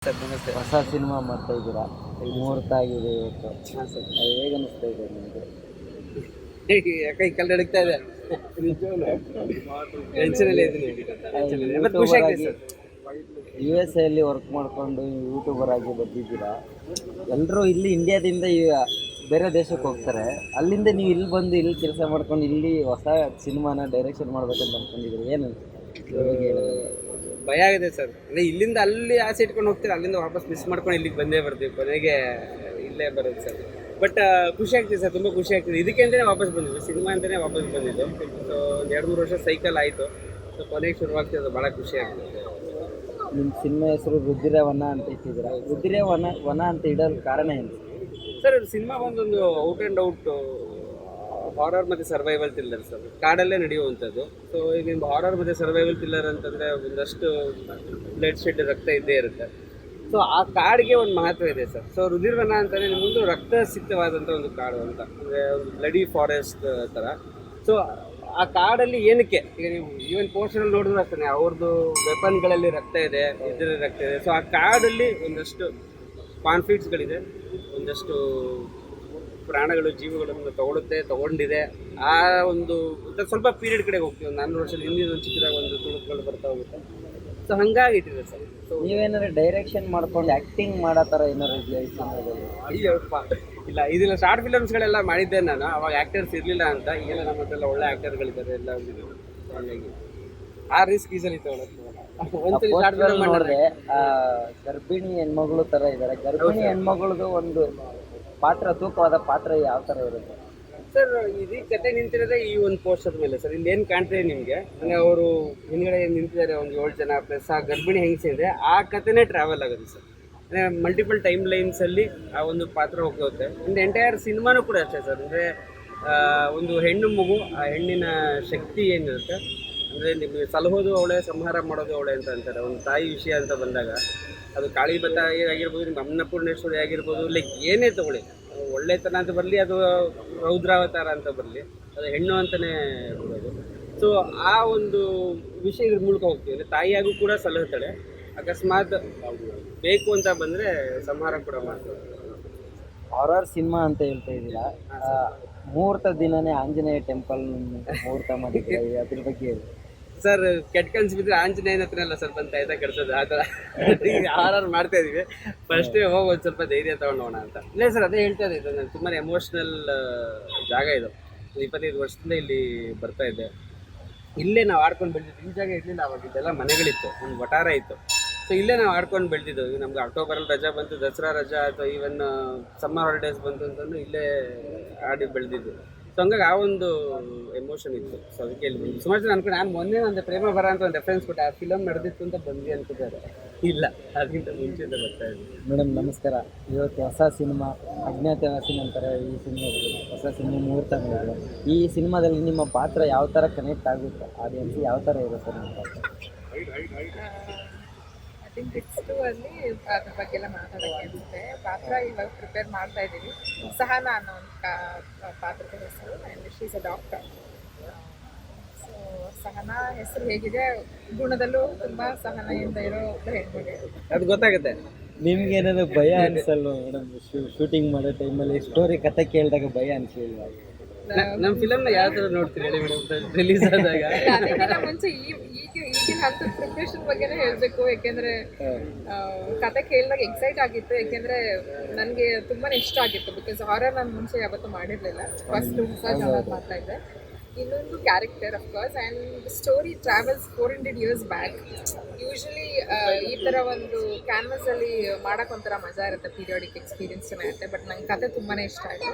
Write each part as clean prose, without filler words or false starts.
Sir ನಮಸ್ತೆ. ಹೊಸ cinema ಮಾಡ್ತಾ ಇದ್ದೀರಾ, ಮುಹೂರ್ತ ಆಗಿದೆ ಇವತ್ತು. ಹಾಂ ಸರ್. ಅದು ಹೇಗೆ ಅನಿಸ್ತಾ ಇದೆ ನಿಮಗೆ? ಯಾಕೆ ಈ ಕಲ್ಲು ನಡೀತಾ ಇದೆ ನಿಜವಾಗ್ಲೂ ಟೆನ್ಷನಲ್ಲಿ ಇದ್ದೀನಿ. ಬಟ್ ಖುಷಿ ಆಗ್ತಿದೆ ಸರ್. USA ಅಲ್ಲಿ ವರ್ಕ್ ಮಾಡ್ಕೊಂಡು ಯೂಟ್ಯೂಬರ್ ಆಗಿ ಬಂದಿದ್ದೀರಾ. ಎಲ್ಲರೂ ಇಲ್ಲಿ ಇಂಡಿಯಾದಿಂದ ಬೇರೆ ದೇಶಕ್ಕೆ ಹೋಗ್ತಾರೆ, ಅಲ್ಲಿಂದ ನೀವು ಇಲ್ಲಿ ಬಂದು ಇಲ್ಲಿ ಕೆಲಸ ಮಾಡ್ಕೊಂಡು ಇಲ್ಲಿ ಹೊಸ ಸಿನಿಮಾನ ಡೈರೆಕ್ಷನ್ ಮಾಡ್ಬೇಕಂತ ಅನ್ಕೊಂಡಿದ್ದೀರಿ. ಏನು ಇದ್ರ ಬಗ್ಗೆ ಹೇಳೋದು? ಭಯ ಆಗಿದೆ ಸರ್. ಅಂದರೆ ಇಲ್ಲಿಂದ ಅಲ್ಲಿ ಆಸೆ ಇಟ್ಕೊಂಡು ಹೋಗ್ತೀರ, ಅಲ್ಲಿಂದ ವಾಪಸ್ ಮಿಸ್ ಮಾಡ್ಕೊಂಡು ಇಲ್ಲಿಗೆ ಬಂದೇ ಬರ್ತೀವಿ, ಕೊನೆಗೆ ಇಲ್ಲೇ ಬರೋದು ಸರ್. ಬಟ್ ಖುಷಿ ಆಗ್ತಿದೆ ಸರ್, ತುಂಬ ಖುಷಿ ಆಗ್ತಿದೆ. ಇದಕ್ಕೆ ಅಂತಲೇ ವಾಪಸ್ ಬಂದಿದ್ದು, ಸಿನಿಮಾ ಅಂತಲೇ ವಾಪಸ್ ಬಂದಿದ್ದು. ಸೊ ಒಂದು 2-3 ವರ್ಷ ಸೈಕಲ್ ಆಯಿತು. ಸೊ ಕೊನೆಗೆ ಶುರುವಾಗ್ತಿದೆ, ಭಾಳ ಖುಷಿ ಆಗ್ತಿದೆ. ನಿಮ್ಮ ಸಿನಿಮಾ ಹೆಸರು ರುದ್ರೇ ವನ ಅಂತ ಇಟ್ಟಿದ್ದೀರಾ. ರುದ್ರೇ ವನ ಅಂತ ಇಡೋದು ಕಾರಣ ಏನು? ಸರ್ ಸಿನಿಮಾ ಒಂದೊಂದು ಔಟ್ ಆ್ಯಂಡ್ ಔಟ್ ಹಾರರ್ ಮತ್ತು ಸರ್ವೈವಲ್ ಥ್ರಿಲ್ಲರ್ ಸರ್, ಕಾಡಲ್ಲೇ ನಡೆಯುವಂಥದ್ದು. ಸೊ ಈಗ ನಿಮ್ಮ ಹಾರರ್ ಮತ್ತು ಸರ್ವೈವಲ್ ಥ್ರಿಲ್ಲರ್ ಅಂತಂದರೆ ಒಂದಷ್ಟು ಬ್ಲಡ್ ಶೆಡ್, ರಕ್ತ ಇದ್ದೇ ಇರುತ್ತೆ. ಸೊ ಆ ಕಾಡಿಗೆ ಒಂದು ಮಹತ್ವ ಇದೆ ಸರ್. ಸೊ ರುಧಿರ್ವನ ಅಂತಂದರೆ ನಿಮ್ಮೊಂದು ರಕ್ತ ಸಿಕ್ತವಾದಂಥ ಒಂದು ಕಾಡು ಅಂತ, ಅಂದರೆ ಒಂದು ಬ್ಲಡಿ ಫಾರೆಸ್ಟ್ ಥರ. ಸೊ ಆ ಕಾಡಲ್ಲಿ ಏನಕ್ಕೆ, ಈಗ ನೀವು ಈವನ್ ಪೋಸ್ಟರಲ್ಲಿ ನೋಡಿದ್ರು ಅಷ್ಟೇ, ಅವ್ರದ್ದು ವೆಪನ್ಗಳಲ್ಲಿ ರಕ್ತ ಇದೆ, ಇದರಲ್ಲಿ ರಕ್ತ ಇದೆ. ಸೊ ಆ ಕಾಡಲ್ಲಿ ಒಂದಷ್ಟು ಕಾನ್ಫ್ಲಿಕ್ಟ್ಸ್ಗಳಿದೆ, ಒಂದಷ್ಟು ಪ್ರಾಣಗಳು, ಜೀವಗಳನ್ನು ತಗೊಂಡಿದೆ. ಆ ಒಂದು ಸ್ವಲ್ಪ ಪೀರಿಯಡ್ ಕಡೆಗೆ ಹೋಗ್ತೀವಿ, ಒಂದು 400 ವರ್ಷದ ಹಿಂದಿನ ಒಂದು ಚಿಕ್ಕದಾಗ ಒಂದು ತುಣುಕುಗಳು ಬರ್ತಾ ಹೋಗುತ್ತೆ. ಸೊ ಹಂಗಾಗಿ ಇಟ್ಟಿದೆ ಸರ್. ಸೊ ನೀವೇನಾದ್ರು ಡೈರೆಕ್ಷನ್ ಮಾಡ್ಕೊಂಡು ಆ್ಯಕ್ಟಿಂಗ್ ಮಾಡೋ ಥರ ಏನಾರು ಇದೆಯಾ ಈ ಸಿನಿಮಾದಲ್ಲಿ? ಅಯ್ಯಪ್ಪ ಇಲ್ಲ, ಇದೆಲ್ಲ ಶಾರ್ಟ್ ಫಿಲಮ್ಸ್ಗಳೆಲ್ಲ ಮಾಡಿದ್ದೆ ನಾನು. ಅವಾಗ ಆ್ಯಕ್ಟರ್ಸ್ ಇರಲಿಲ್ಲ ಅಂತ. ಈಗೆಲ್ಲ ನಮ್ಮ ಹತ್ರ ಎಲ್ಲ ಒಳ್ಳೆ ಆ್ಯಕ್ಟರ್ಗಳಿದ್ದಾರೆ, ಎಲ್ಲ ಒಂದಿದ್ದಾರೆ. ಹಾಗಾಗಿ ಆ ರಿಸ್ಕ್ ಈಸಲಿ ತೊಗೊಳಕ್ಕೆ ಒಂದ್ಸಲಿ ಶಾರ್ಟ್ ಫಿಲಮ್ ನೋಡಿದ್ರೆ ಗರ್ಭಿಣಿ ಹೆಣ್ಮಗಳು ಥರ ಇದ್ದಾರೆ. ಗರ್ಭಿಣಿ ಹೆಣ್ಮಗಳದು ಒಂದು ಪಾತ್ರ, ತೂಕವಾದ ಪಾತ್ರ ಯಾವ ಥರ ಇರುತ್ತೆ ಸರ್? ಇದು ಕತೆ ನಿಂತಿರೋದೇ ಈ ಒಂದು ಪೋಸ್ಟರ್ ಮೇಲೆ ಸರ್. ಇಲ್ಲಿ ಏನು ಕಾಣ್ತಿದೆ ನಿಮಗೆ, ಅಂದರೆ ಅವರು ಹಿಂದ್ಗಡೆ ನಿಂತಿದ್ದಾರೆ ಒಂದು 7 ಜನ ಪ್ಲಸ್ ಆ ಗರ್ಭಿಣಿ ಹೆಂಗಸಿದೆ. ಆ ಕತೆನೇ ಟ್ರಾವೆಲ್ ಆಗುತ್ತೆ ಸರ್. ಅಂದರೆ ಮಲ್ಟಿಪಲ್ ಟೈಮ್ ಲೈನ್ಸಲ್ಲಿ ಆ ಒಂದು ಪಾತ್ರ ಹೋಗುತ್ತೆ. ಒಂದು ಎಂಟೈರ್ ಸಿನಿಮಾನೂ ಕೂಡ ಅಷ್ಟೇ ಸರ್. ಅಂದರೆ ಒಂದು ಹೆಣ್ಣು ಮಗು, ಆ ಹೆಣ್ಣಿನ ಶಕ್ತಿ ಏನಿರುತ್ತೆ, ಅಂದರೆ ನಿಮಗೆ ಸಲಹೋದು ಅವಳೆ, ಸಂಹಾರ ಮಾಡೋದು ಅವಳೆ ಅಂತ ಅಂತಾರೆ. ಒಂದು ತಾಯಿ ವಿಷಯ ಅಂತ ಬಂದಾಗ ಅದು ಕಾಳಿಬತ್ತ ಆಗಿರ್ಬೋದು, ನಿಮ್ಮ ಅನ್ನಪೂರ್ಣೇಶ್ವರಿ ಆಗಿರ್ಬೋದು, ಲೈಕ್ ಏನೇ ತಗೊಳ್ಳಿ, ಒಳ್ಳೆತನ ಅಂತ ಬರಲಿ, ಅದು ರೌದ್ರಾವತಾರ ಅಂತ ಬರಲಿ, ಅದು ಹೆಣ್ಣು ಅಂತಲೇ ಬರೋದು. ಸೊ ಆ ಒಂದು ವಿಷಯ ಇದ್ರ ಮೂಲಕ ಹೋಗ್ತೀವಿ. ಅಂದರೆ ತಾಯಿಯಾಗೂ ಕೂಡ ಸಲಹುತ್ತಾಳೆ, ಅಕಸ್ಮಾತ್ ಬೇಕು ಅಂತ ಬಂದರೆ ಸಂಹಾರ ಕೂಡ ಮಾಡ್ತಾರೆ. ಹಾರರ್ ಸಿನಿಮಾ ಅಂತ ಹೇಳ್ತಾ ಇದ್ದೀರಾ. ಮುಹೂರ್ತ ದಿನನೇ ಆಂಜನೇಯ ಟೆಂಪಲ್ ಮುಹೂರ್ತ ಮಾಡಿದ್ದೀರಾ, ಅದ್ರ ಬಗ್ಗೆ ಹೇಳಿ ಸರ್. ಕೆಟ್ಟ ಕನ್ಸು ಬಿದ್ದರೆ ಆಂಜನೇಯನ ಹತ್ರನೆಲ್ಲ ಸ್ವಲ್ಪ ಆಯ್ತಾ ಕೆಡ್ಸೋದು, ಆ ಥರ ಆರ್ ಮಾಡ್ತಾ ಇದೀವಿ. ಫಸ್ಟೇ ಹೋಗಿ ಒಂದು ಸ್ವಲ್ಪ ಧೈರ್ಯ ತೊಗೊಂಡೋಣ ಅಂತ. ಇಲ್ಲ ಸರ್, ಅದೇ ಹೇಳ್ತಾ ಇದ್ದೆ, ಇದು ನನಗೆ ತುಂಬಾ ಎಮೋಷ್ನಲ್ ಜಾಗ ಇದು. 25 ವರ್ಷದಿಂದ ಇಲ್ಲಿ ಬರ್ತಾ ಇದ್ದೆ. ಇಲ್ಲೇ ನಾವು ಆಡ್ಕೊಂಡು ಬೆಳೆದಿದ್ದು. ಈ ಜಾಗ ಇರಲಿಲ್ಲ ಅವಾಗ, ಇದೆಲ್ಲ ಮನೆಗಳಿತ್ತು, ಒಂದು ವಟಾರ ಇತ್ತು. ಸೊ ಇಲ್ಲೇ ನಾವು ಆಡ್ಕೊಂಡು ಬೆಳೆದಿದ್ದು. ಈಗ ನಮ್ಗೆ ಅಕ್ಟೋಬರಲ್ಲಿ ರಜಾ ಬಂತು, ದಸರಾ ರಜಾ ಅಥವಾ ಈವನ್ ಸಮ್ಮರ್ ಹಾಲಿಡೇಸ್ ಬಂತು ಅಂತಂದು ಇಲ್ಲೇ ಆಡಿ ಬೆಳೆದಿದ್ದು. ಸೊ ಹಂಗಾಗಿ ಆ ಒಂದು ಎಮೋಷನ್ ಇತ್ತು. ಸೊ ಅದಕ್ಕೆ ಇಲ್ಲಿ ಬಂದು ಸುಮಾರು ಜನ ಅನ್ಕೊಂಡು, ನಾನು ಮೊನ್ನೆ ಒಂದು ಪ್ರೇಮ ಬರ ಅಂತ ಒಂದು ರೆಫರೆನ್ಸ್ ಕೊಟ್ಟೆ, ಆ ಫಿಲಮ್ ನಡೆದಿತ್ತು ಅಂತ ಬಂದ್ವಿ ಅನ್ಕೋತಾರೆ. ಇಲ್ಲ, ಅದಕ್ಕಿಂತ ಮುಂಚೆಯಿಂದ ಬರ್ತಾ ಇದ್ವಿ. ಮೇಡಮ್ ನಮಸ್ಕಾರ. ಇವತ್ತು ಹೊಸ ಸಿನಿಮಾ ಅಜ್ಞಾತವಾಸಿ ಅಂತಾರೆ. ಈ ಸಿನಿಮಾದಲ್ಲಿ ಹೊಸ ಸಿನಿಮಾ ಮುಹೂರ್ತ ಮಾಡಿದ್ರು. ಈ ಸಿನಿಮಾದಲ್ಲಿ ನಿಮ್ಮ ಪಾತ್ರ ಯಾವ ಥರ ಕನೆಕ್ಟ್ ಆಗುತ್ತೆ, ಆಡಿಯನ್ಸ್ ಯಾವ ಥರ ಇರುತ್ತೆ ನಿಮ್ಮ ಪಾತ್ರ? ಐ ಥಿಂಕ್ ಇಟ್ಸ್ ಅಲ್ಲಿ ಅದ್ರ ಬಗ್ಗೆ ಎಲ್ಲ ಮಾತಾಡೋಕ್ಕೆ ಅನಿಸುತ್ತೆ. ಪಾತ್ರ ಇವಾಗ ಪ್ರಿಪೇರ್ ಮಾಡ್ತಾ ಇದ್ದೀವಿ. ಸಹನಾ ಅನ್ನೋ ಒಂದು ಪಾತ್ರದ ಹೆಸರು, and she is a doctor. So Sahana ಹೆಸರು ಹೇಗಿದೆ, ಗುಣದಲ್ಲೂ ತುಂಬ ಸಹನೆಯಿಂದ ಇರೋ ಒಬ್ಬ ಹೆಣ್ಮಗಳು. ಅದು ಗೊತ್ತಾಗುತ್ತೆ. ನಿಮ್ಗೆ ಏನಾದ್ರು ಭಯ ಅನಿಸಲ್ವ ಮೇಡಮ್? ಶೂಟಿಂಗ್ ಮಾಡೋ ಟೈಮಲ್ಲಿ ಸ್ಟೋರಿ ಕತೆ ಕೇಳಿದಾಗ ಭಯ ಅನಿಸಿಲ್ವಾ? ನಮ್ಮ ಫಿಲಮ್ನ ಯಾವ ಥರ ನೋಡ್ತೀರಿ ಹೇಳಿ ಮೇಡಮ್, ರಿಲೀಸ್ ಆದಾಗ? ಅದಕ್ಕಿಂತ ಮುಂಚೆ ಈಗಿನ ಹಂತದ ಪ್ರಿಪ್ರೇಷನ್ ಬಗ್ಗೆನೇ ಹೇಳಬೇಕು. ಯಾಕೆಂದರೆ ಕತೆ ಕೇಳಿದಾಗ ಎಕ್ಸೈಟ್ ಆಗಿತ್ತು. ಯಾಕೆಂದರೆ ನನಗೆ ತುಂಬಾ ಇಷ್ಟ ಆಗಿತ್ತು. ಬಿಕಾಸ್ ಹಾರರ್ ನಾನು ಮುಂಚೆ ಯಾವತ್ತೂ ಮಾಡಿರಲಿಲ್ಲ, ಫಸ್ಟ್ ಮಾಡ್ತಾ ಇದ್ದೆ. ಇನ್ನೊಂದು character of course, and story travels 400 years back. Usually ಈ ಥರ ಒಂದು ಕ್ಯಾನ್ವಸಲ್ಲಿ ಮಾಡೋಕೆ ಒಂಥರ ಮಜಾ ಇರುತ್ತೆ, ಪೀರಿಯಾಡಿಕ್ ಎಕ್ಸ್ಪೀರಿಯನ್ಸ್ ಚೆನ್ನಾಗಿರುತ್ತೆ. ಬಟ್ ನಂಗೆ ಕತೆ ತುಂಬಾ ಇಷ್ಟ ಆಯಿತು.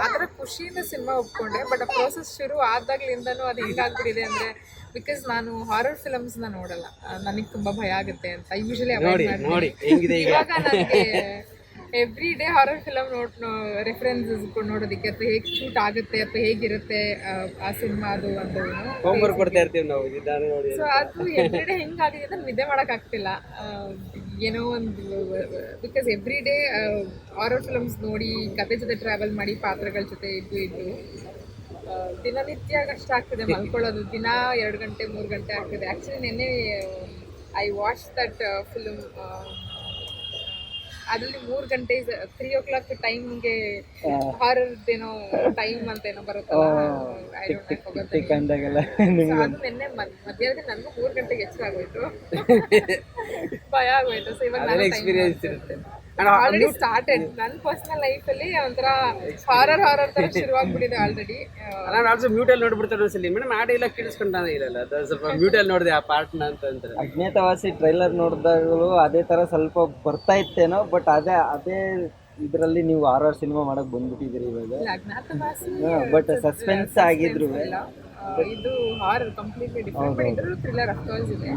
ಆ ಥರ ಖುಷಿಯಿಂದ ಸಿನಿಮಾ ಒಪ್ಕೊಂಡೆ. ಬಟ್ ಆ ಪ್ರೋಸೆಸ್ ಶುರು ಆದಾಗ್ಲಿಂದನೂ ಅದು ಹೇಗಾಗ್ಬಿಟ್ಟಿದೆ ಅಂದರೆ, ಬಿಕಾಸ್ ನಾನು ಹಾರರ್ ಫಿಲಮ್ಸ್ನ ನೋಡಲ್ಲ, ನನಗೆ ತುಂಬ ಭಯ ಆಗುತ್ತೆ ಅಂತ ಯೂಶ್ವಲಿ ಅವಾಯ್ಡ್ ಮಾಡ್ತೀನಿ. ಇವಾಗ ನನಗೆ every day horror film references ನೋಡೋದಕ್ಕೆ, ಅಥವಾ ಹೇಗೆ ಶೂಟ್ ಆಗುತ್ತೆ ಅಥವಾ ಹೇಗಿರುತ್ತೆ ಆ ಸಿನಿಮಾ, ಅದು ಒಂದು ಹೋಮ್ವರ್ಕ್ ಕೊಡ್ತಾ ಇರ್ತೀವಿ ನಾವು. ಸೊ ಅದು ಎವ್ರಿ ಡೇ ಹೆಂಗಾಗಿದೆ ಅಂತ ನಿದ್ದೆ ಮಾಡೋಕ್ಕಾಗ್ತಿಲ್ಲ. ಏನೋ ಒಂದು because every day horror films ನೋಡಿ, ಕತೆ ಜೊತೆ ಟ್ರಾವೆಲ್ ಮಾಡಿ, ಪಾತ್ರಗಳ ಜೊತೆ ಇದ್ದು ದಿನನಿತ್ಯ ಕಷ್ಟ ಆಗ್ತಿದೆ ಮಲ್ಕೊಳ್ಳೋದು. ದಿನ 2 ಗಂಟೆ 3 ಗಂಟೆ ಆಗ್ತಿದೆ. ಆ್ಯಕ್ಚುಲಿ ನಿನ್ನೆ ಐ ವಾಚ್ ದಟ್ ಫಿಲಮ್ ಅದ್ರಲ್ಲಿ 3 ಗಂಟೆ 3 o'clock ಟೈಮ್ಗೆ ಹಾರರ್ ಏನೋ ಟೈಮ್ ಅಂತ ಏನೋ ಬರುತ್ತಲ್ಲ I don't know, forgot the name. ಕಂಡಾಗೆಲ್ಲ So ಅದು ನಿನ್ನೆ ಮಧ್ಯಾಹ್ನ ನನಗೂ 3 ಗಂಟೆಗೆ ಎಚ್ಚರ ಆಗೋಯ್ತು. ಭಯ ಆಗೋಯ್ತು. ಸೊ ಇವಾಗ ನಾನು ಎಕ್ಸ್ಪೀರಿಯನ್ಸ್ ಇರುತ್ತೆ. ಆಲ್ರೆಡಿ ಸ್ಟಾರ್ಟೆಡ್ ನನ್ನ ಪರ್ಸನಲ್ ಲೈಫಲ್ಲಿ ಒಂಥರ ಹಾರರ್ ತರ ಶುರುವಾಗ್ಬಿಟ್ಟಿದೆ ಆಲ್ರೆಡಿ. ನಾನು ಆಲ್ಸೋ ಮ್ಯೂಟಲ್ಲಿ ನೋಡ್ಬಿಡ್ತಾರೆ ಒಂದ್ಸಲಿ ಮೇಡಮ್ ಆ ಡೈಲಾಗ್ ಕೇಳಿಸ್ಕೊಂಡಾನೆ ಇರಲ್ಲ, ಅದು ಸ್ವಲ್ಪ ಮ್ಯೂಟಲ್ಲಿ ನೋಡಿದೆ ಆ ಪಾರ್ಟ್ನ ಅಂತ ಅಂತಾರೆ. ಅಜ್ಞಾತವಾಸಿ ಟ್ರೈಲರ್ ನೋಡಿದಾಗಲೂ ಅದೇ ತರ ಸ್ವಲ್ಪ ಬರ್ತಾ ಇತ್ತೇನೋ, ಬಟ್ ಅದೇ ಇದರಲ್ಲಿ ನೀವು ಹಾರರ್ ಸಿನಿಮಾ ಮಾಡಕ್ ಬಂದ್ಬಿಟ್ಟಿದ್ದೀರಿ ಇವಾಗ. ಅಜ್ಞಾತವಾಸಿ ಬಟ್ ಸಸ್ಪೆನ್ಸ್ ಆಗಿದ್ರು ಇದು ಹಾರರ್ ಕಂಪ್ಲೀಟ್ಲಿ ಡಿಫ್ರೆಂಟ್. ಬಟ್ ಇದ್ರಲ್ಲೂ ಥ್ರಿಲ್ಲರ್ ಅಫ್ಕೋರ್ಸ್ ಇದೆ,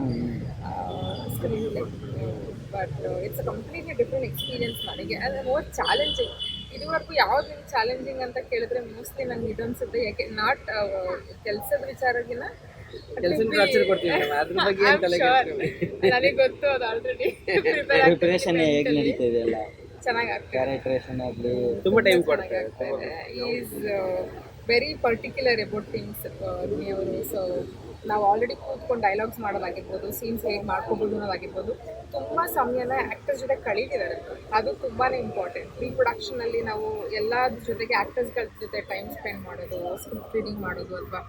but it's a completely different experience ನನಗೆ. ಅದು ಮೋರ್ ಚಾಲೆಂಜಿಂಗ್. ಇದುವರೆಗೂ ಯಾವ್ದು ಚಾಲೆಂಜಿಂಗ್ ಅಂತ ಕೇಳಿದ್ರೆ ಮೋಸ್ಟ್ಲಿ ನಂಗೆ ಇದನ್ಸುತ್ತೆ. ಯಾಕೆ ನಾಟ್ ಕೆಲಸದ ವಿಚಾರಗಿನ ಕೆಲಸ ಟಾರ್ಚರ್ ಕೊಡ್ತೀವಿ ಮೇಡಮ್, ಅದ್ರ ಬಗ್ಗೆ ಏನ್ ತಲೆ ಕೆಡಿಸ್ಕೊಳ್ಳಿ. ನನಗೆ ಗೊತ್ತು ಅದು ಆಲ್ರೆಡಿ. ಪ್ರಿಪರೇಷನ್ ಹೇಗೆ ನಡೀತಾ ಇದೆ ಎಲ್ಲ, ಚೆನ್ನಾಗಿ ಆಗ್ತದೆ, ಕ್ಯಾರೆಕ್ಟರೇಷನ್ ಆಗಲಿ ತುಂಬಾ ಟೈಮ್ ಕೊಡ್ತಾರೆ. Is very particular about things Rumi ಅವರು. ಸೊ ನಾವು ಆಲ್ರೆಡಿ ಕೂತ್ಕೊಂಡು ಡೈಲಾಗ್ಸ್ ಮಾಡೋದಾಗಿರ್ಬೋದು, ಸೀನ್ಸ್ ಹೇಗೆ ಮಾಡ್ಕೋಬೋದು ಅನ್ನೋದಾಗಿರ್ಬೋದು, ತುಂಬ ಸಮಯನ ಆ್ಯಕ್ಟರ್ಸ್ ಜೊತೆ ಕಳೀತಿದ್ದಾರೆ. ಅದು ತುಂಬಾ ಇಂಪಾರ್ಟೆಂಟ್. ಪ್ರೀ ಪ್ರೊಡಕ್ಷನಲ್ಲಿ ನಾವು ಎಲ್ಲ ಜೊತೆಗೆ ಆ್ಯಕ್ಟರ್ಸ್ಗಳ ಜೊತೆ ಟೈಮ್ ಸ್ಪೆಂಡ್ ಮಾಡೋದು, ಸ್ಕ್ರಿಪ್ಟ್ ರೀಡಿಂಗ್ ಮಾಡೋದು, ಅಥವಾ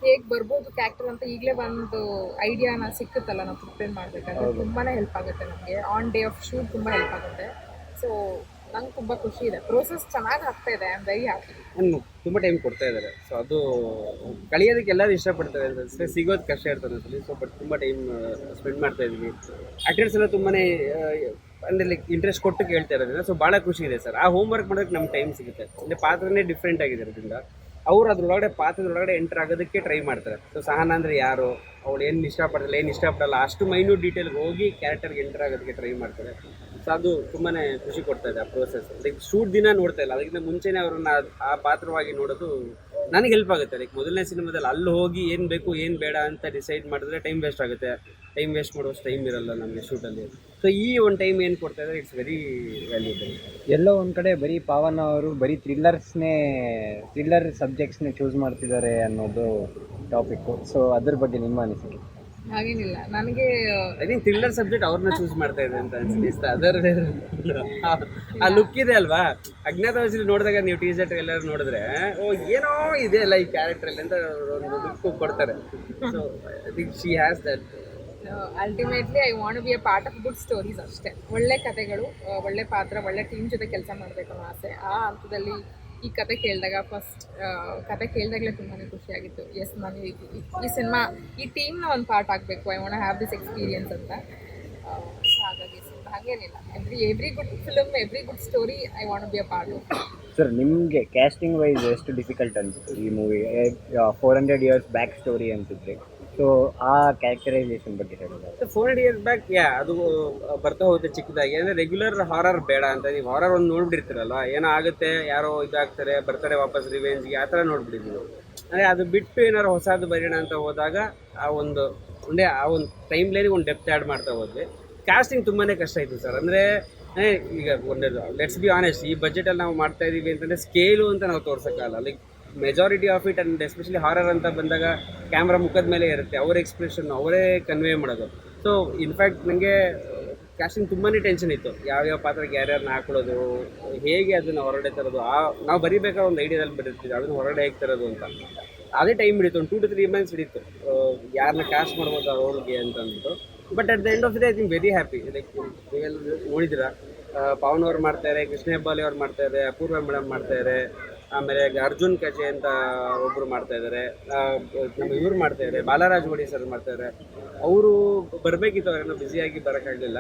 ಹೇಗೆ ಬರ್ಬೋದು ಕ್ಯಾರೆಕ್ಟರ್ ಅಂತ ಈಗಲೇ ಒಂದು ಐಡಿಯಾನ ಸಿಕ್ಕುತ್ತಲ್ಲ ನಾವು ಪ್ರಿಪೇರ್ ಮಾಡಬೇಕಾದ್ರೆ, ತುಂಬಾ ಹೆಲ್ಪ್ ಆಗುತ್ತೆ ನಮಗೆ. ಆನ್ ಡೇ ಆಫ್ ಶೂಟ್ ತುಂಬ ಹೆಲ್ಪ್ ಆಗುತ್ತೆ. ಸೊ ನಂಗೆ ತುಂಬ ಖುಷಿ ಇದೆ. ಪ್ರೋಸೆಸ್ ಚೆನ್ನಾಗಿ ಆಗ್ತಾ ಇದೆ. I am very happy. ತುಂಬ ಟೈಮ್ ಕೊಡ್ತಾ ಇದ್ದಾರೆ. ಸೊ ಅದು ಕಳಿಯೋದಕ್ಕೆ ಎಲ್ಲರೂ ಇಷ್ಟಪಡ್ತಾರೆ ಅನ್ಸುತ್ತೆ, ಸಿಗೋದು ಕಷ್ಟ ಇರ್ತದೆ ಅನ್ಸುತ್ತೆ. ಸೊ ಬಟ್ ತುಂಬ ಟೈಮ್ ಸ್ಪೆಂಡ್ ಮಾಡ್ತಾ ಇದ್ವಿ. ಆ್ಯಕ್ಟರ್ಸ್ ಎಲ್ಲ ತುಂಬಾ ಅಂದರೆ ಲೈಕ್ ಇಂಟ್ರೆಸ್ಟ್ ಕೊಟ್ಟು ಕೇಳ್ತಾ ಇರೋದ್ರಿಂದ ಸೊ ಭಾಳ ಖುಷಿ ಇದೆ ಸರ್. ಆ ಹೋಮ್ ವರ್ಕ್ ಮಾಡೋದಕ್ಕೆ ನಮ್ಗೆ ಟೈಮ್ ಸಿಗುತ್ತೆ. ಅಂದರೆ ಪಾತ್ರನೇ ಡಿಫ್ರೆಂಟ್ ಆಗಿದೆ ಅದರಿಂದ ಅವ್ರು ಅದ್ರೊಳಗಡೆ ಪಾತ್ರದೊಳಗಡೆ ಎಂಟರ್ ಆಗೋದಕ್ಕೆ ಟ್ರೈ ಮಾಡ್ತಾರೆ. ಸೊ ಸಹನ ಅಂದರೆ ಯಾರು, ಅವಳು ಏನು ಇಷ್ಟಪಡಲ್ಲ, ಏನು ಇಷ್ಟಪಡಲ್ಲ, ಅಷ್ಟು ಮೈನ್ಯೂಟ್ ಡೀಟೇಲ್ಗೆ ಹೋಗಿ ಕ್ಯಾರೆಕ್ಟರ್ಗೆ ಎಂಟರ್ ಆಗೋದಕ್ಕೆ ಟ್ರೈ ಮಾಡ್ತಾರೆ. ಸೊ ಅದು ತುಂಬಾ ಖುಷಿ ಕೊಡ್ತಾ ಇದೆ ಆ ಪ್ರೋಸೆಸ್. ಲೈಕ್ ಶೂಟ್ ದಿನ ನೋಡ್ತಾ ಇಲ್ಲ, ಅದಕ್ಕಿಂತ ಮುಂಚೆನೇ ಅವ್ರನ್ನ ಆ ಪಾತ್ರವಾಗಿ ನೋಡೋದು ನನಗೆ ಹೆಲ್ಪ್ ಆಗುತ್ತೆ. ಲೈಕ್ ಮೊದಲನೇ ಸಿನಿಮಾದಲ್ಲಿ ಅಲ್ಲಿ ಹೋಗಿ ಏನು ಬೇಕು ಏನು ಬೇಡ ಅಂತ ಡಿಸೈಡ್ ಮಾಡಿದ್ರೆ ಟೈಮ್ ವೇಸ್ಟ್ ಆಗುತ್ತೆ. ಟೈಮ್ ವೇಸ್ಟ್ ಮಾಡೋಷ್ಟು ಟೈಮ್ ಇರಲ್ಲ ನಮಗೆ ಶೂಟಲ್ಲಿ. ಸೊ ಈ ಒಂದು ಟೈಮ್ ಏನು ಕೊಡ್ತಾ ಇದ್ದಾರೆ, ಇಟ್ಸ್ ವೆರಿ ವ್ಯಾಲ್ಯೂಬಲ್. ಎಲ್ಲೋ ಒಂದು ಕಡೆ ಬರೀ ಪಾವನ ಅವರು ಬರೀ ಥ್ರಿಲ್ಲರ್ ಸಬ್ಜೆಕ್ಟ್ಸ್ನೇ ಚೂಸ್ ಮಾಡ್ತಿದ್ದಾರೆ ಅನ್ನೋದು ಟಾಪಿಕ್ಕು. ಸೊ ಅದ್ರ ಬಗ್ಗೆ ನಿಮ್ಮ ಅನಿಸಿಕೆ? ಹಾಗೇನಿಲ್ಲ, ನನಗೆ ಐ ಥಿಂಕ್ ಥ್ರಿಲ್ಲರ್ ಸಬ್ಜೆಕ್ಟ್ ಅವ್ರನ್ನ ಚೂಸ್ ಮಾಡ್ತಾ ಇದೆ ಅಂತ ಅನ್ಸುತ್ತೆ. ಅದರ ಆ ಲುಕ್ ಇದೆ ಅಲ್ವಾ, ಅಜ್ಞಾತವಾಸಿ ನೋಡಿದಾಗ ನೀವು ಟೀಸರ್ ಟ್ರೈಲರ್ ನೋಡಿದ್ರೆ ಓ ಏನೋ ಇದೆ ಅಲ್ಲ ಈ ಕ್ಯಾರೆಕ್ಟ್ರಲ್ಲಿ ಅಂತ ಒಂದು ಲುಕ್ ಕೊಡ್ತಾರೆ. So I think she has that. Ultimately I want be a part of good stories ಅಷ್ಟೇ. ಒಳ್ಳೆ ಕಥೆಗಳು, ಒಳ್ಳೆ ಪಾತ್ರ, ಒಳ್ಳೆ ಟೀಮ್ ಜೊತೆ ಕೆಲಸ ಮಾಡಬೇಕು ಅನ್ನೋ ಆಸೆ. ಆ ಹಂತದಲ್ಲಿ ಈ ಕತೆ ಕೇಳಿದಾಗ ಕತೆ ಕೇಳಿದಾಗಲೇ ತುಂಬಾ ಖುಷಿಯಾಗಿತ್ತು. ಎಸ್, ನಾನು ಈ ಸಿನಿಮಾ ಈ ಟೀಮ್ನ ಒಂದು ಪಾರ್ಟ್ ಆಗಬೇಕು, I want have this experience ಅಂತ. ಹಾಗಾಗಿ ಹಾಗೇನಿಲ್ಲ, every good film, every good story I want be a part of. Sir, ನಿಮಗೆ ಕ್ಯಾಸ್ಟಿಂಗ್ ವೈಸ್ ಎಷ್ಟು ಡಿಫಿಕಲ್ಟ್ ಅನಿಸುತ್ತೆ ಈ ಮೂವಿ? 400 years ಬ್ಯಾಕ್ ಸ್ಟೋರಿ ಅಂತಿದ್ರೆ, ಸೊ ಆ ಕ್ಯಾರೆಕ್ಟರೈಸೇಷನ್ ಬಗ್ಗೆ ಹೇಳಿದ್ರೆ 400 years ಬ್ಯಾಕ್ ಅದು ಬರ್ತಾ ಹೋಗುತ್ತೆ ಚಿಕ್ಕದಾಗಿ. ಅಂದರೆ ರೆಗ್ಯುಲರ್ ಹಾರರ್ ಬೇಡ ಅಂತ, ನೀವು ಹಾರರ್ ಒಂದು ನೋಡ್ಬಿಟ್ಟಿರ್ತೀರಲ್ವ, ಏನೋ ಆಗುತ್ತೆ, ಯಾರೋ ಇದಾಗ್ತಾರೆ, ಬರ್ತಾರೆ ವಾಪಸ್ ರಿವೆಂಜ್ಗೆ, ಆ ಥರ ನೋಡ್ಬಿಟ್ಟಿದ್ದೀವಿ. ಅಂದರೆ ಅದು ಬಿಟ್ಟು ಏನಾರು ಹೊಸದು ಬರೋಣ ಅಂತ ಹೋದಾಗ ಆ ಒಂದು ಟೈಮ್ ಲೈನಿಗೆ ಒಂದು ಡೆಪ್ತ್ ಆ್ಯಡ್ ಮಾಡ್ತಾ ಹೋದ್ವಿ. ಕಾಸ್ಟಿಂಗ್ ತುಂಬಾ ಕಷ್ಟ ಇತ್ತು ಸರ್. ಅಂದರೆ ಈಗ ಒಂದೇದು ಲೆಟ್ಸ್ ಬಿ ಆನೆಸ್ಟ್, ಈ ಬಜೆಟಲ್ಲಿ ನಾವು ಮಾಡ್ತಾ ಇದ್ದೀವಿ ಅಂತಂದರೆ ಸ್ಕೇಲು ಅಂತ ನಾವು ತೋರ್ಸೋಕ್ಕಲ್ಲ. Like majority of it, and especially horror ಅಂತ ಬಂದಾಗ ಕ್ಯಾಮ್ರಾ ಮುಖದ ಮೇಲೆ ಇರುತ್ತೆ, ಅವರ ಎಕ್ಸ್ಪ್ರೆಷನ್ ಅವರೇ ಕನ್ವೆ ಮಾಡೋದು. ಸೊ ಇನ್ಫ್ಯಾಕ್ಟ್ ನನಗೆ ಕ್ಯಾಸ್ಟಿಂಗ್ ತುಂಬಾ ಟೆನ್ಷನ್ ಇತ್ತು. ಯಾವ್ಯಾವ ಪಾತ್ರಕ್ಕೆ ಯಾರ್ಯಾರನ್ನ ಹಾಕೊಳ್ಳೋದು, ಹೇಗೆ ಅದನ್ನು ಹೊರಗಡೆ ತರೋದು. ನಾವು ಬರೀಬೇಕಾದ್ರೆ ಒಂದು ಐಡಿಯಾದಲ್ಲಿ ಬರೀರ್ತೀವಿ, ಅದನ್ನು ಹೊರಗಡೆ ಹೇಗೆ ತರೋದು ಅಂತ. ಅದೇ ಟೈಮ್ ಹಿಡಿತು, ಒಂದು 2 to 3 months ಹಿಡಿತು ಯಾರನ್ನ ಕ್ಯಾಸ್ಟ್ ಮಾಡ್ಬೋದು ಅವ್ರಿಗೆ ಅಂತ ಅಂದ್ಬಿಟ್ಟು. But at the end of the day I think very happy. Like ನೀವೆಲ್ಲ ನೋಡಿದ್ದೀರಾ, ಪವನ್ ಅವ್ರು ಮಾಡ್ತಾರೆ, ಕೃಷ್ಣ ಹೆಬ್ಬಾಲೆ ಅವ್ರು ಮಾಡ್ತಾಯಿದ್ದಾರೆ, ಅಪೂರ್ವ ಮೇಡಮ್ ಮಾಡ್ತಾಯಿದ್ದಾರೆ, ಆಮೇಲೆ ಅರ್ಜುನ್ ಕಚೆ ಅಂತ ಒಬ್ಬರು ಮಾಡ್ತಾಯಿದ್ದಾರೆ, ನಮ್ಮ ಇವ್ರು ಮಾಡ್ತಾಯಿದ್ದಾರೆ, ಬಾಲರಾಜ್ ವಡಿ ಸರ್ ಮಾಡ್ತಾಯಿದ್ದಾರೆ. ಅವರು ಬರಬೇಕಿತ್ತು, ಅವರೇನೋ ಬ್ಯುಸಿಯಾಗಿ ಬರೋಕ್ಕಾಗಲಿಲ್ಲ.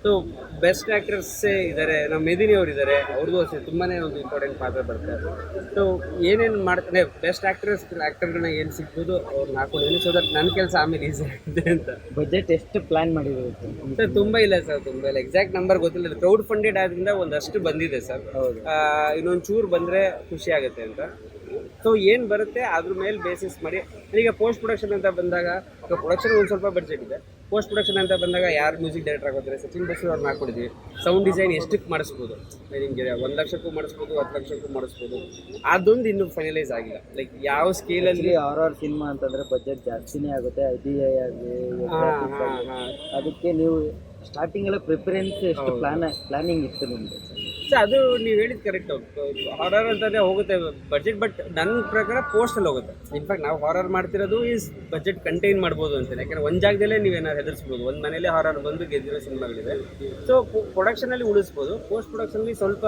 ಸೊ ಬೆಸ್ಟ್ ಆ್ಯಕ್ಟರ್ಸೇ ಇದ್ದಾರೆ, ನಮ್ಮ ಮೆದಿನಿ ಅವ್ರು ಇದ್ದಾರೆ, ಅವ್ರಿಗೂ ಅಷ್ಟೇ ತುಂಬಾ ಒಂದು ಇಂಪಾರ್ಟೆಂಟ್ ಪಾತ್ರ ಬರ್ತಾರೆ. ಸೊ ಏನೇನು ಮಾಡ್ತಾರೆ, ಬೆಸ್ಟ್ ಆ್ಯಕ್ಟರ್ಗಳನ್ನ ಏನು ಸಿಗ್ಬೋದು ಅವ್ರನ್ನ ಹಾಕೊಂಡಿದ್ದೀನಿ. ಸೊ ದಟ್ ನನ್ನ ಕೆಲಸ ಆಮೇಲೆ ಈಸಿ ಆಗಿದೆ ಅಂತ. ಬಜೆಟ್ ಎಷ್ಟು ಪ್ಲಾನ್ ಮಾಡಿದ್ರು ಸರ್? ತುಂಬ ಇಲ್ಲ ಸರ್, ತುಂಬ ಇಲ್ಲ. ಎಕ್ಸಾಕ್ಟ್ ನಂಬರ್ ಗೊತ್ತಿಲ್ಲ. ಕ್ರೌಡ್ ಫಂಡೆಡ್ ಆದ್ರಿಂದ ಒಂದಷ್ಟು ಬಂದಿದೆ ಸರ್. ಇನ್ನೊಂದು ಚೂರು ಬಂದರೆ ಖುಷಿ ಆಗುತ್ತೆ ಅಂತ. ಸೊ ಏನು ಬರುತ್ತೆ ಅದ್ರ ಮೇಲೆ ಬೇಸಿಸ್ ಮಾಡಿ. ಈಗ ಪೋಸ್ಟ್ ಪ್ರೊಡಕ್ಷನ್ ಅಂತ ಬಂದಾಗ, ಪ್ರೊಡಕ್ಷನ್ ಒಂದು ಸ್ವಲ್ಪ ಬಡ್ಜೆಟ್ ಇದೆ. ಪೋಸ್ಟ್ ಪ್ರೊಡಕ್ಷನ್ ಅಂತ ಬಂದಾಗ ಯಾರು ಮ್ಯೂಸಿಕ್ ಡೈರೆಕ್ಟರ್ ಆಗೋದ್ರೆ ಸಚಿನ್ ಬಸು ಅವ್ರನ್ನ ಹಾಕ್ಕೊಡಿದ್ವಿ. ಸೌಂಡ್ ಡಿಸೈನ್ ಎಷ್ಟಕ್ಕೆ ಮಾಡಿಸ್ಬೋದು, ನಿಮಗೆ 1 ಲಕ್ಷಕ್ಕೂ ಮಾಡಿಸ್ಬೋದು, 10 ಲಕ್ಷಕ್ಕೂ ಮಾಡಿಸ್ಬೋದು. ಅದೊಂದು ಇನ್ನೂ ಫೈನಲೈಸ್ ಆಗಿಲ್ಲ. ಲೈಕ್ ಯಾವ ಸ್ಕೇಲಲ್ಲಿ ಹಾರರ್ ಸಿನಿಮಾ ಅಂತಂದರೆ ಬಜೆಟ್ ಜಾಸ್ತಿನೇ ಆಗುತ್ತೆ. IDI ಆಗಿ ಅದಕ್ಕೆ ನೀವು ಸ್ಟಾರ್ಟಿಂಗ್ ಎಲ್ಲ ಪ್ರಿಫರೆನ್ಸ್ ಎಷ್ಟು ಪ್ಲಾನಿಂಗ್ ಇತ್ತು ನಿಮ್ಗೆ? ಸೊ ಅದು ನೀವು ಹೇಳಿದ್ ಕರೆಕ್ಟ್. ಹಾರರ್ ಅಂತಂದರೆ ಹೋಗುತ್ತೆ ಬಜೆಟ್, ಬಟ್ ನನ್ನ ಪ್ರಕಾರ ಪೋಸ್ಟಲ್ಲಿ ಹೋಗುತ್ತೆ. ಇನ್ಫ್ಯಾಕ್ಟ್ ನಾವು ಹಾರರ್ ಮಾಡ್ತಿರೋದು ಈಸ್ ಬಜೆಟ್ ಕಂಟೈನ್ ಮಾಡ್ಬೋದು ಅಂತಾನೆ. ಯಾಕಂದರೆ ಒಂದು ಜಾಗದಲ್ಲೇ ನೀವೇನಾದ್ರು ಹೆದರ್ಸ್ಬೋದು. ಒಂದು ಮನೇಲೇ ಹಾರರ್ ಬಂದು ಗೆದ್ದಿರೋ ಸಿನಿಮಾಗಳಿದೆ. ಸೊ ಪ್ರೊಡಕ್ಷನಲ್ಲಿ ಉಳಿಸ್ಬೋದು, ಪೋಸ್ಟ್ ಪ್ರೊಡಕ್ಷನಲ್ಲಿ ಸ್ವಲ್ಪ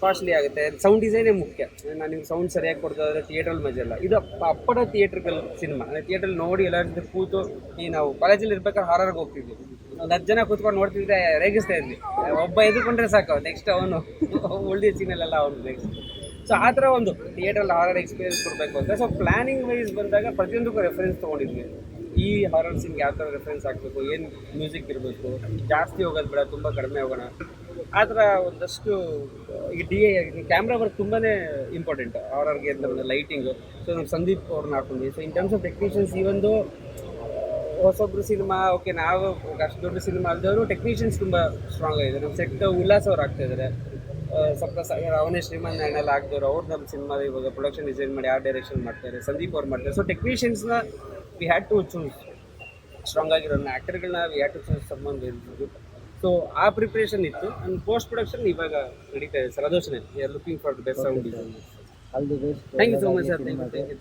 ಕಾಸ್ಟ್ಲಿ ಆಗುತ್ತೆ. ಸೌಂಡ್ ಡಿಸೈನೇ ಮುಖ್ಯ. ನಾನು ನಿಮ್ಗೆ ಸೌಂಡ್ ಸರಿಯಾಗಿ ಕೊಡ್ತಾಯಿದ್ರೆ ಥಿಯೇಟ್ರಲ್ಲಿ ಮಜಾ ಇಲ್ಲ. ಇದು ಅಪ್ಪಡ ಥಿಯೇಟ್ರಿಕಲ್ ಸಿನಿಮಾ. ಅಂದರೆ ಥಿಯೇಟ್ರಲ್ಲಿ ನೋಡಿ ಎಲ್ಲರ ಜೊತೆ ಕೂತು, ಈ ನಾವು ಕಾಲೇಜಲ್ಲಿ ಇರ್ಬೇಕಾದ್ರೆ ಹಾರರ್ಗೆ ಹೋಗ್ತಿದ್ವಿ, ಒಂದು 10 ಜನ ಕೂತ್ಕೊಂಡು ನೋಡ್ತಿದ್ರೆ ರೇಗಿಸ್ತಾ ಇದ್ವಿ. ಒಬ್ಬ ಎದುಕೊಂಡ್ರೆ ಸಾಕು, ನೆಕ್ಸ್ಟ್ ಅವನು ಉಳಿದ ಸೀನಲ್ಲೆಲ್ಲ ಅವನು ನೆಕ್ಸ್ಟ್. ಸೊ ಆ ಥರ ಒಂದು ಥಿಯೇಟ್ರಲ್ಲಿ ಹಾರರ್ ಎಕ್ಸ್ಪೀರಿಯನ್ಸ್ ಕೊಡಬೇಕು ಅಂತ. ಸೊ ಪ್ಲ್ಯಾನಿಂಗ್ ವೈಸ್ ಬಂದಾಗ ಪ್ರತಿಯೊಂದಕ್ಕೂ ರೆಫರೆನ್ಸ್ ತೊಗೊಂಡಿದ್ವಿ. ಈ ಹಾರರ್ ಸೀನ್ಗೆ ಯಾವ ಥರ ರೆಫರೆನ್ಸ್ ಹಾಕಬೇಕು, ಏನು ಮ್ಯೂಸಿಕ್ ಇರಬೇಕು, ಜಾಸ್ತಿ ಹೋಗೋದು ಬೇಡ, ತುಂಬ ಕಡಿಮೆ ಹೋಗೋಣ, ಆ ಥರ ಒಂದಷ್ಟು. ಈಗ ಕ್ಯಾಮ್ರಾ ವರ್ಕ್ ತುಂಬಾ ಇಂಪಾರ್ಟೆಂಟ್ ಹಾರರ್ಗೆ ಅಂತ ಬಂದ ಲೈಟಿಂಗು. ಸೊ ನಮ್ಮ ಸಂದೀಪ್ ಅವ್ರನ್ನ ಹಾಕೊಂಡ್ವಿ. So in terms of technicians, ಈ ಒಂದು ಹೊಸೊಬ್ರು ಸಿನಿಮಾ ಓಕೆ, ನಾವು ಅಷ್ಟು ದೊಡ್ಡ ಸಿನಿಮಾ ಅಲ್ದವರು ಟೆಕ್ನಿಷಿಯನ್ಸ್ ತುಂಬ ಸ್ಟ್ರಾಂಗ್ ಆಗಿದ್ದಾರೆ. ನಮ್ಮ ಸೆಟ್ ಉಲ್ಲಾಸ್ ಅವ್ರು ಆಗ್ತಾಯಿದ್ದಾರೆ, ಸ್ವಲ್ಪ ಅವನೇ ಶ್ರೀಮಂತ್ ನಾಯಣೆಲ್ಲ ಆಗ್ದವ್ರು. ಅವ್ರು ನಮ್ಮ ಸಿನಿಮಾ ಇವಾಗ ಪ್ರೊಡಕ್ಷನ್ ಡಿಸೈನ್ ಮಾಡಿ ಆರ್ಟ್ ಡೈರೆಕ್ಷನ್ ಮಾಡ್ತಾರೆ, ಸಂದೀಪ್ ಅವ್ರು ಮಾಡ್ತಾರೆ. ಸೊ ಟೆಕ್ನಿಷಿಯನ್ಸ್ನ we had to choose strong ಆಗಿರೋನ್ನ, ಆ್ಯಕ್ಟರ್ಗಳನ್ನ we had to choose someone very good. So ಆ ಪ್ರಿಪ್ರೇಷನ್ ಇತ್ತು. ಆ್ಯಂಡ್ ಪೋಸ್ಟ್ ಪ್ರೊಡಕ್ಷನ್ ಇವಾಗ ನಡೀತಾ ಇದೆ ಸರ್. ಅದೋಷನೆ we are looking for the best sound design. All the best. Thank you so much sir. Thank you.